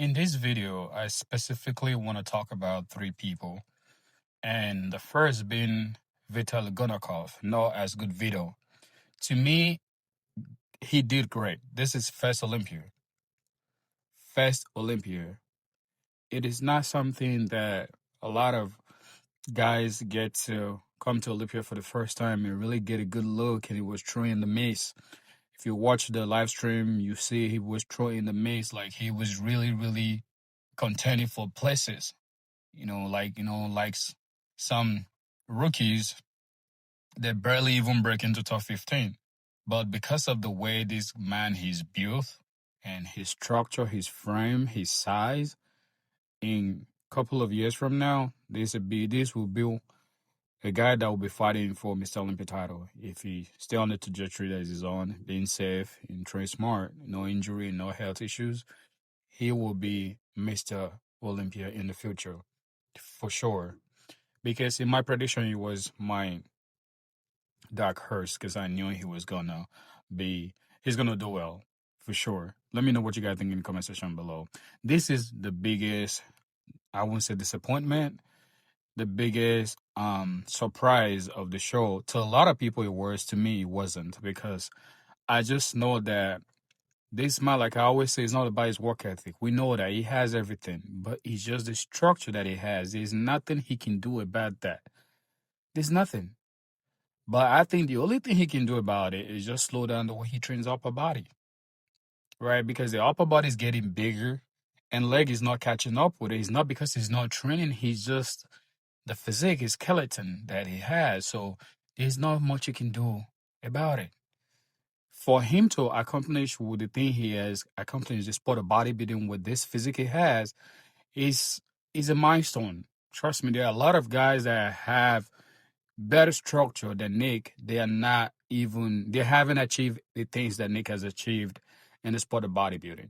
In this video, I specifically want to talk about three people, and the first being Vitaly Gonakov, known as Good Vito. To me, he did great. This is first Olympia. First Olympia. It is not something that a lot of guys get to come to Olympia for the first time and really get a good look, and he was throwing the mace. If you watch the live stream, you see he was throwing the mace like he was really, really contending for places. Some rookies that barely even break into top 15. But because of the way this man is built and his structure, his frame, his size, in a couple of years from now, this will be a guy that will be fighting for Mr. Olympia title if he stay on the trajectory that he's on, being safe and train smart, no injury, no health issues. He will be Mr. Olympia in the future, for sure. Because in my prediction, it was my dark horse because I knew he's gonna do well, for sure. Let me know what you guys think in the comment section below. This is the biggest, I wouldn't say disappointment, the biggest surprise of the show. To a lot of people, it was. To me, it wasn't, because I just know that this man, like I always say, is not about his work ethic. We know that he has everything, but it's just the structure that he has. There's nothing he can do about that. There's nothing. But I think the only thing he can do about it is just slow down the way he trains upper body, right? Because the upper body is getting bigger and leg is not catching up with it. It's not because he's not training. He's just the physique, his skeleton that he has. So there's not much you can do about it. For him to accomplish with the thing he has accomplished, the sport of bodybuilding with this physique he has, is a milestone. Trust me, there are a lot of guys that have better structure than Nick. They haven't achieved the things that Nick has achieved in the sport of bodybuilding.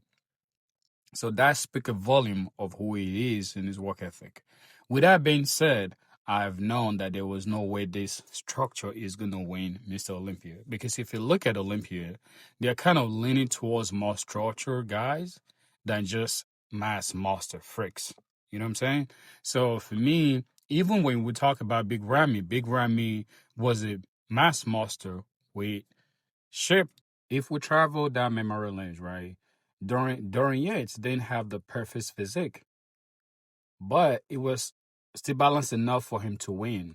So that speaks a volume of who he is and his work ethic. With that being said, I've known that there was no way this structure is going to win Mr. Olympia. Because if you look at Olympia, they're kind of leaning towards more structure guys than just mass monster freaks. You know what I'm saying? So for me, even when we talk about Big Ramy was a mass monster with shape. If we travel down memory lane, right? During Yates didn't have the perfect physique, but it was still balanced enough for him to win.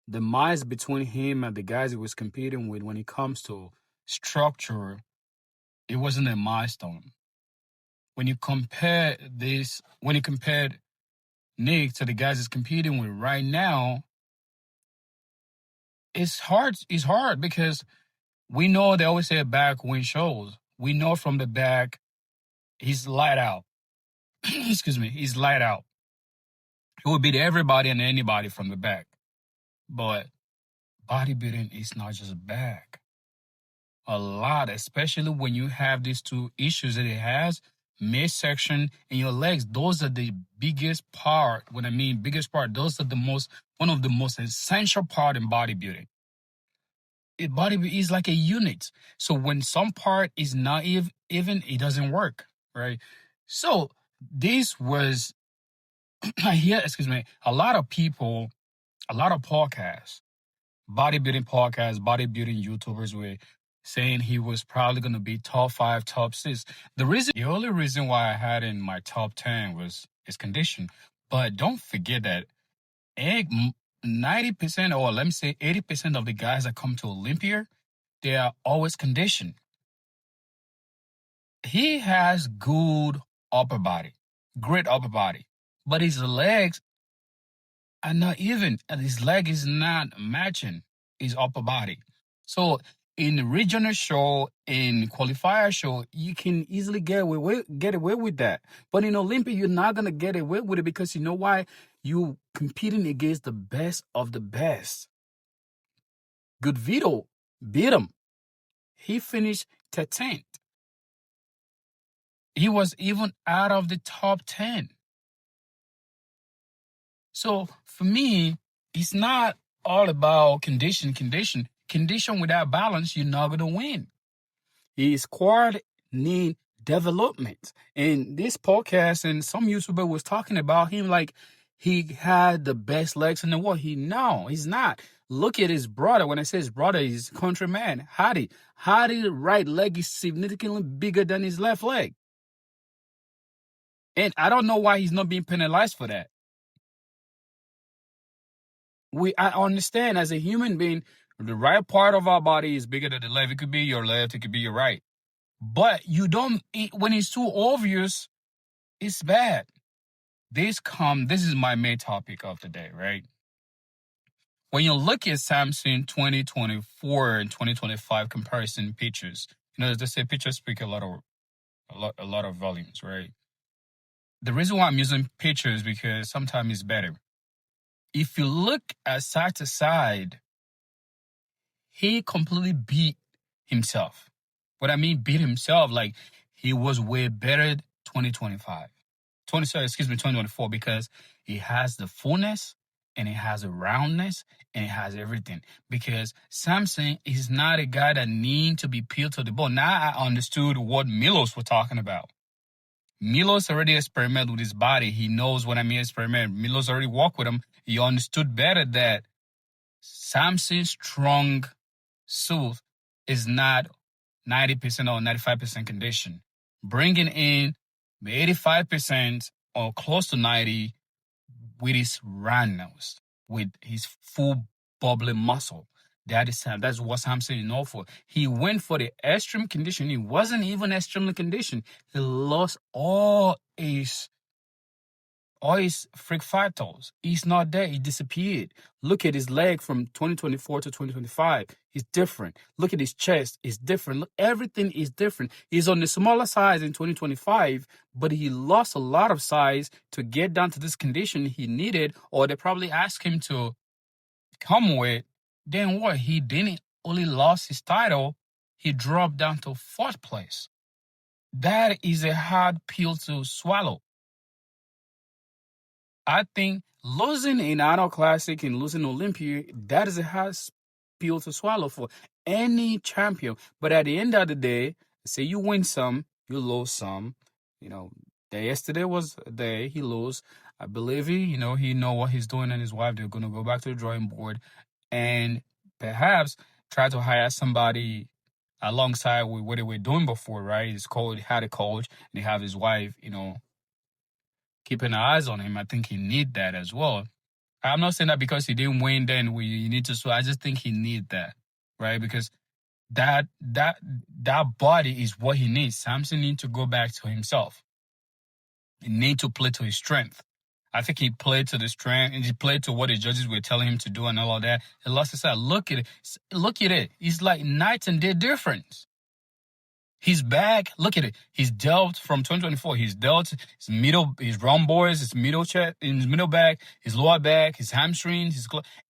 The miles between him and the guys he was competing with when it comes to structure, it wasn't a milestone. When you compared Nick to the guys he's competing with right now, it's hard. It's hard because we know they always say a back win shows. We know from the back, he's light out. Excuse me, he's light out. He will beat everybody and anybody from the back. But bodybuilding is not just back. A lot, especially when you have these two issues that it has, midsection and your legs. Those are the biggest part. When I mean biggest part, those are one of the most essential part in bodybuilding. Bodybuilding is like a unit. So when some part is not even, it doesn't work, right? So this was, I hear, a lot of people, a lot of podcasts, bodybuilding bodybuilding YouTubers were saying he was probably going to be top 5, top 6. The only reason why I had in my top 10 was his condition. But don't forget that 90%, or let me say 80% of the guys that come to Olympia, they are always conditioned. He has good upper body, great upper body, but his legs are not even, and his leg is not matching his upper body. So in regional show, in qualifier show, you can easily get away with that. But in Olympia, you're not gonna get away with it because you know why? You competing against the best of the best. Good Vito beat him. He finished 13th. He was even out of the top 10. So for me, it's not all about condition. Condition without balance, you're not gonna win. His quad need development. And this podcast and some YouTuber was talking about him like he had the best legs in the world. No, he's not. Look at his brother. When I say his brother, he's countryman, Hadi. Hadi's right leg is significantly bigger than his left leg. And I don't know why he's not being penalized for that. I understand as a human being, the right part of our body is bigger than the left. It could be your left, it could be your right. But you don't, when it's too obvious, it's bad. This is my main topic of the day, right? When you look at Samson 2024 and 2025 comparison pictures, as they say, pictures speak a lot of volumes, right? The reason why I'm using pictures is because sometimes it's better. If you look at side to side, he completely beat himself. What I mean, beat himself, like he was way better 2024, because he has the fullness and he has the roundness and he has everything. Because Samson is not a guy that needs to be peeled to the bone. Now I understood what Milos was talking about. Milos already experimented with his body. He knows what I mean experiment. Milos already walked with him. He understood better that Samson's strong suit is not 90% or 95% condition. Bringing in 85% or close to 90 with his roundness, with his full bubbling muscle. That's what Samson is known for. He went for the extreme condition. He wasn't even extremely conditioned. He lost all his freak vitals. He's not there. He disappeared. Look at his leg from 2024 to 2025. He's different. Look at his chest. It's different. Look, everything is different. He's on the smaller size in 2025, but he lost a lot of size to get down to this condition he needed, or they probably asked him to come with. Then what? He didn't only lost his title. He dropped down to 4th place. That is a hard pill to swallow. I think losing in Arnold Classic and losing Olympia, that is a hard pill to swallow for any champion. But at the end of the day, say you win some, you lose some. Yesterday was a day he lost. I believe he know what he's doing, and his wife, they're going to go back to the drawing board and perhaps try to hire somebody alongside with what they were doing before, right? His coach had a coach, and they have his wife, keeping eyes on him. I think he need that as well. I'm not saying that because he didn't win, then we need to. So I just think he need that, right? Because that body is what he needs. Samson needs to go back to himself. He need to play to his strength. I think he played to the strength, and he played to what the judges were telling him to do and all of that. He lost his side. Look at it. It's like night and day difference. His back, look at it. He's dealt from 2024. He's dealt his rhomboids, his middle chest, his middle back, his lower back, his hamstrings,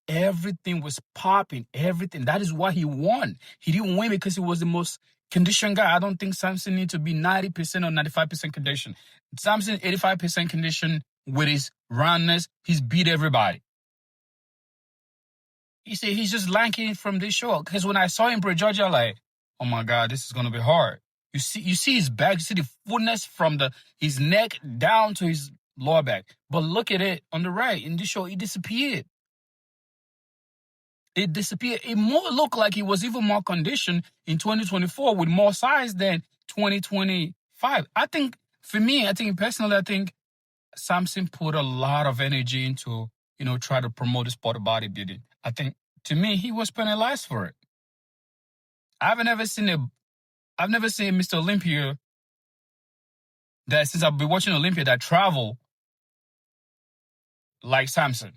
everything was popping. Everything. That is why he won. He didn't win because he was the most conditioned guy. I don't think Samson needs to be 90% or 95% condition. Samson 85% condition with his roundness. He's beat everybody. You see, he's just lanky from this show. Because when I saw him play Georgia, like, oh my God, this is gonna be hard. You see his back, you see the fullness from his neck down to his lower back. But look at it on the right. In this show, it disappeared. It disappeared. It more looked like he was even more conditioned in 2024 with more size than 2025. I think personally, I think Samson put a lot of energy into, try to promote the sport of bodybuilding. I think, to me, he was penalized for it. I've never seen Mr. Olympia that, since I've been watching Olympia, that travel like Samson.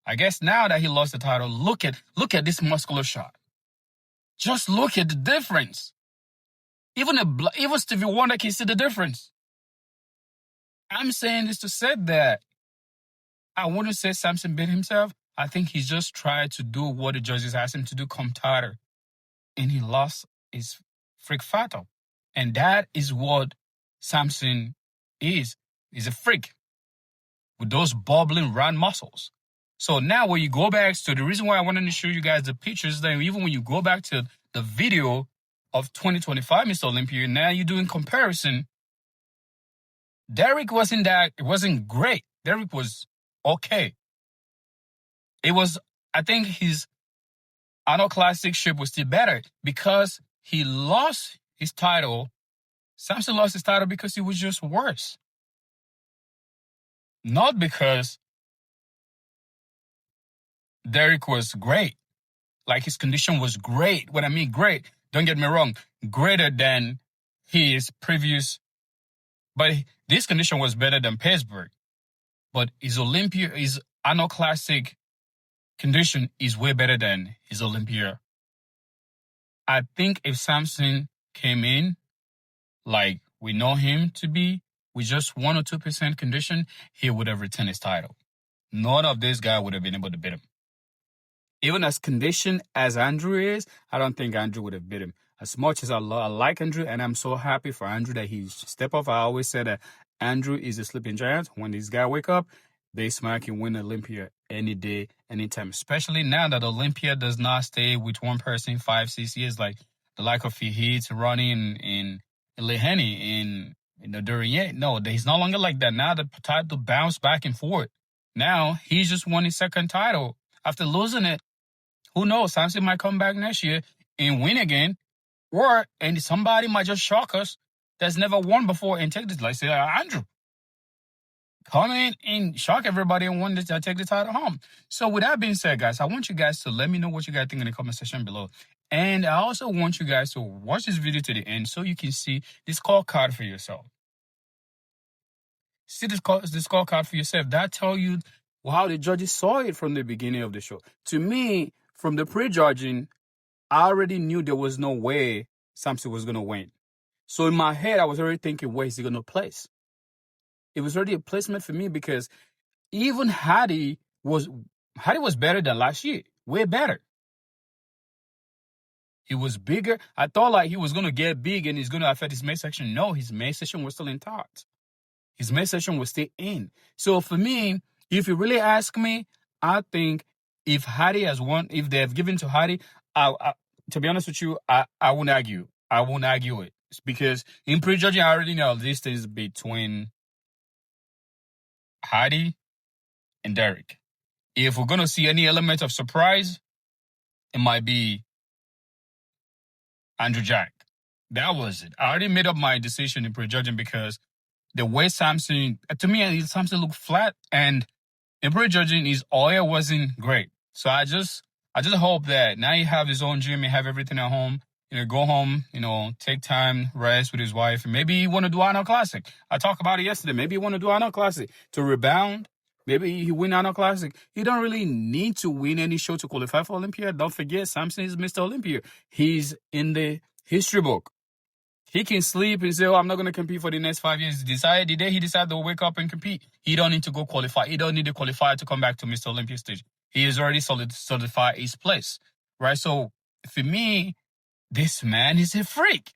I guess now that he lost the title, look at this muscular shot. Just look at the difference. Even Stevie Wonder can see the difference. I'm saying this to say that I wouldn't say Samson beat himself. I think he just tried to do what the judges asked him to do, come tighter. And he lost his freak fatal. And that is what Samson is. He's a freak with those bubbling round muscles. So now when you go back to the reason why I wanted to show you guys the pictures, then even when you go back to the video of 2025 Mr. Olympia. Now you're doing comparison. Derek it wasn't great. Derek was okay. It was, I think his Arnold Classic ship was still better because he lost his title. Samson lost his title because he was just worse. Not because Derek was great. Like his condition was great. What I mean great, don't get me wrong, greater than his previous. But this condition was better than Pittsburgh. But his Arnold Classic condition is way better than his Olympia. I think if Samson came in like we know him to be, with just 1 or 2% condition, he would have retained his title. None of this guy would have been able to beat him. Even as conditioned as Andrew is, I don't think Andrew would have beat him. As much as I like Andrew, and I'm so happy for Andrew that he stepped up. I always said that Andrew is a sleeping giant. When these guys wake up, they smack and win Olympia any day, anytime. Especially now that Olympia does not stay with one person 5-6 years, like the like of Fahid, Ronnie, and Leheni in the Durian. No, he's no longer like that. Now the title bounce back and forth. Now he's just won his second title after losing it. Who knows? Samson might come back next year and win again, and somebody might just shock us that's never won before and take this. Like say Andrew, come in and shock everybody and win this, take the title home. So with that being said, guys, I want you guys to let me know what you guys think in the comment section below. And I also want you guys to watch this video to the end so you can see this scorecard for yourself. See this scorecard for yourself. That tell you how the judges saw it from the beginning of the show. To me, from the pre-judging, I already knew there was no way Samson was going to win. So in my head, I was already thinking, where is he going to place? It was already a placement for me because even Hadi was better than last year. Way better. He was bigger. I thought like he was going to get big and he's going to affect his midsection. No, his midsection was still intact. His midsection was still in. So for me, if you really ask me, I think if Hadi has won, if they have given to Hadi, to be honest with you, I won't argue. I won't argue it. It's because in prejudging, I already know this is between Hadi and Derek. If we're going to see any element of surprise, it might be Andrew Jack. That was it. I already made up my decision in prejudging because the way Samson, to me, Samson looked flat, and in prejudging, his oil wasn't great. So I just hope that now he have his own gym and have everything at home. Go home, take time, rest with his wife. And maybe he want to do Arnold Classic. I talked about it yesterday. Maybe he want to do Arnold Classic to rebound. Maybe he win Arnold Classic. He don't really need to win any show to qualify for Olympia. Don't forget, Samson is Mr. Olympia. He's in the history book. He can sleep and say, oh, I'm not going to compete for the next 5 years. The day he decided to wake up and compete, he don't need to go qualify. He don't need to qualify to come back to Mr. Olympia stage. He has already solidified his place, right? So for me, this man is a freak.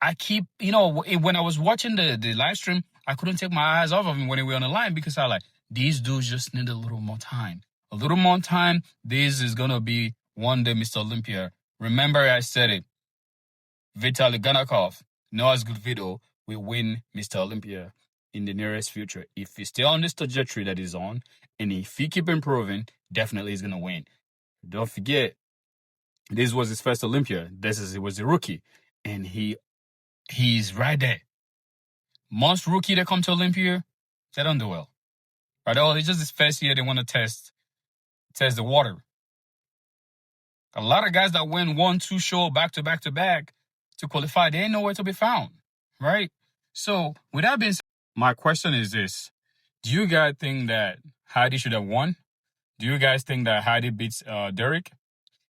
I keep, when I was watching the live stream, I couldn't take my eyes off of him when he was on the line because I like, these dudes just need a little more time. A little more time. This is going to be one day Mr. Olympia. Remember I said it. Vitaly Ganakov, Noah's good video, will win Mr. Olympia in the nearest future. If he's still on this trajectory that he's on, and if he keep improving, definitely he's going to win. Don't forget, this was his first Olympia. He was a rookie, and he's right there. Most rookie that come to Olympia, they don't do well. Right? Oh, it's just his first year they want to test the water. A lot of guys that win 1-2 show back to back to qualify, they ain't nowhere to be found, right? So with that being said, my question is this: do you guys think that Hadi should have won? Do you guys think that Hadi beats Derek?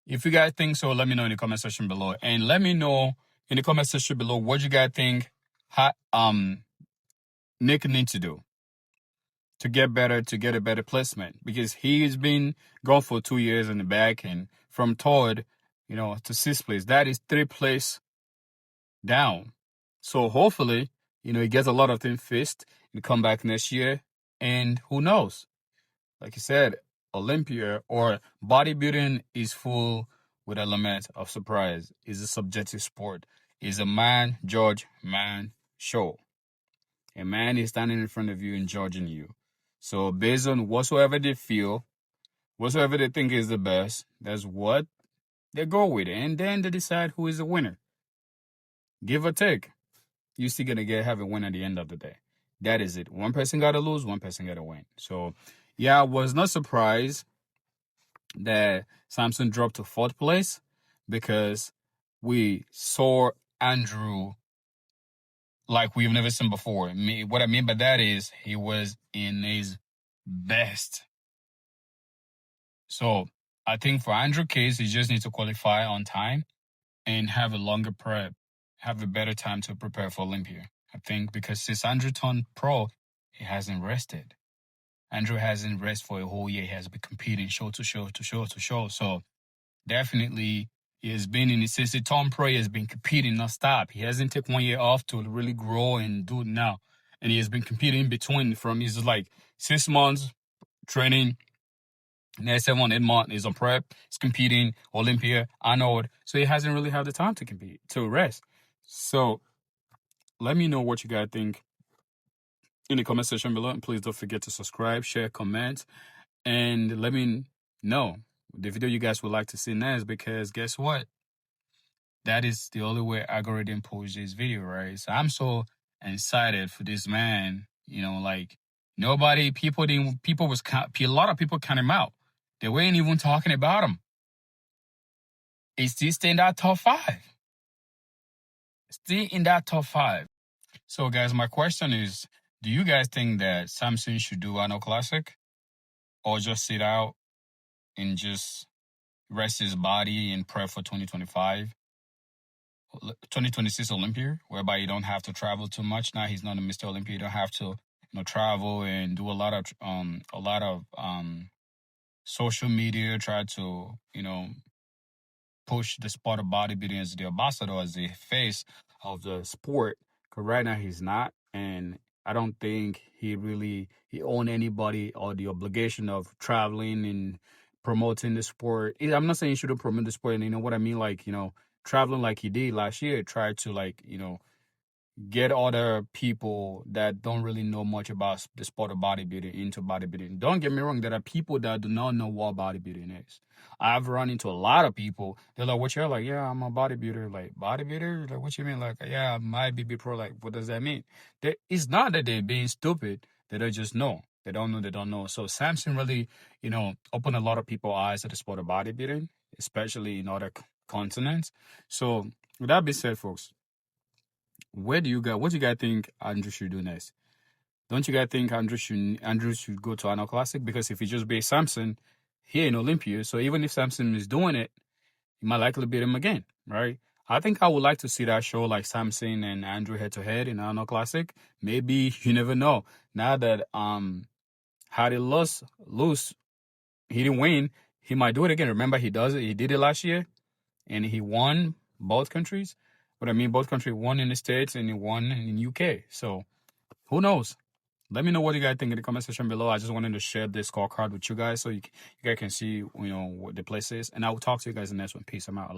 If you guys think so, let me know in the comment section below, and let me know in the comment section below what you guys think Nick needs to do to get a better placement, because he's been gone for 2 years in the back, and from third, to 6th place, that is 3 place down. So hopefully, he gets a lot of things fixed and come back next year. And who knows? Like you said, Olympia or bodybuilding is full with element of surprise. It's a subjective sport. It's a man judge man show. A man is standing in front of you and judging you. So based on whatsoever they feel, whatsoever they think is the best, that's what they go with. And then they decide who is the winner. Give or take. You're still gonna have a win at the end of the day. That is it. One person gotta lose, one person gotta win. So yeah, I was not surprised that Samson dropped to fourth place because we saw Andrew like we've never seen before. What I mean by that is he was in his best. So I think for Andrew case, he just needs to qualify on time and have a longer prep, have a better time to prepare for Olympia. I think because since Andrew turned pro, he hasn't rested. Andrew hasn't rested for a whole year. He has been competing show to show to show to show. So definitely he has been in his since he turned pro, he has been competing non-stop. He hasn't taken 1 year off to really grow and do it now. And he has been competing in between from he's like 6 months training. Next 7, 8 months is on prep. He's competing, Olympia, Arnold. So he hasn't really had the time to compete, to rest. So let me know what you guys think in the comment section below. And please don't forget to subscribe, share, comment, and let me know the video you guys would like to see next, because guess what? That is the only way algorithm pulls this video, right? So I'm so excited for this man. You know, like a lot of people count him out. They weren't even talking about him. He's still staying in that top 5. Still in that top 5. So guys, my question is, do you guys think that Samson should do Arnold Classic or just sit out and just rest his body and prep for 2026 Olympia, whereby you don't have to travel too much? Now he's not a Mr. Olympia. You don't have to, travel and do a lot of social media, try to, push the sport of bodybuilding as the ambassador, as the face of the sport. Because right now he's not, and I don't think he owned anybody or the obligation of traveling and promoting the sport. I'm not saying he shouldn't promote the sport, and you know what I mean, like, traveling like he did last year, try to, like, get other people that don't really know much about the sport of bodybuilding into bodybuilding. Don't get me wrong, there are people that do not know what bodybuilding is. I've run into a lot of people. They're like, what you're like, yeah, I'm a bodybuilder. Like, bodybuilder? Like, what you mean? Like, yeah, I might be pro. Like, what does that mean? It's not that they're being stupid. They don't just know. They don't know. So Samson really, opened a lot of people's eyes to the sport of bodybuilding, especially in other continents. So with that being said, folks, what do you guys think Andrew should do next? Don't you guys think Andrew should go to Arnold Classic? Because if he just beat Samson here in Olympia, so even if Samson is doing it, he might likely beat him again, right? I think I would like to see that show, like Samson and Andrew head to head in Arnold Classic. Maybe, you never know. Now that had he lose, he didn't win, he might do it again. Remember, he did it last year, and he won both countries. But I mean, both countries won in the States and he won in the UK. So who knows? Let me know what you guys think in the comment section below. I just wanted to share this scorecard with you guys so you guys can see, what the place is. And I will talk to you guys in the next one. Peace. I'm out.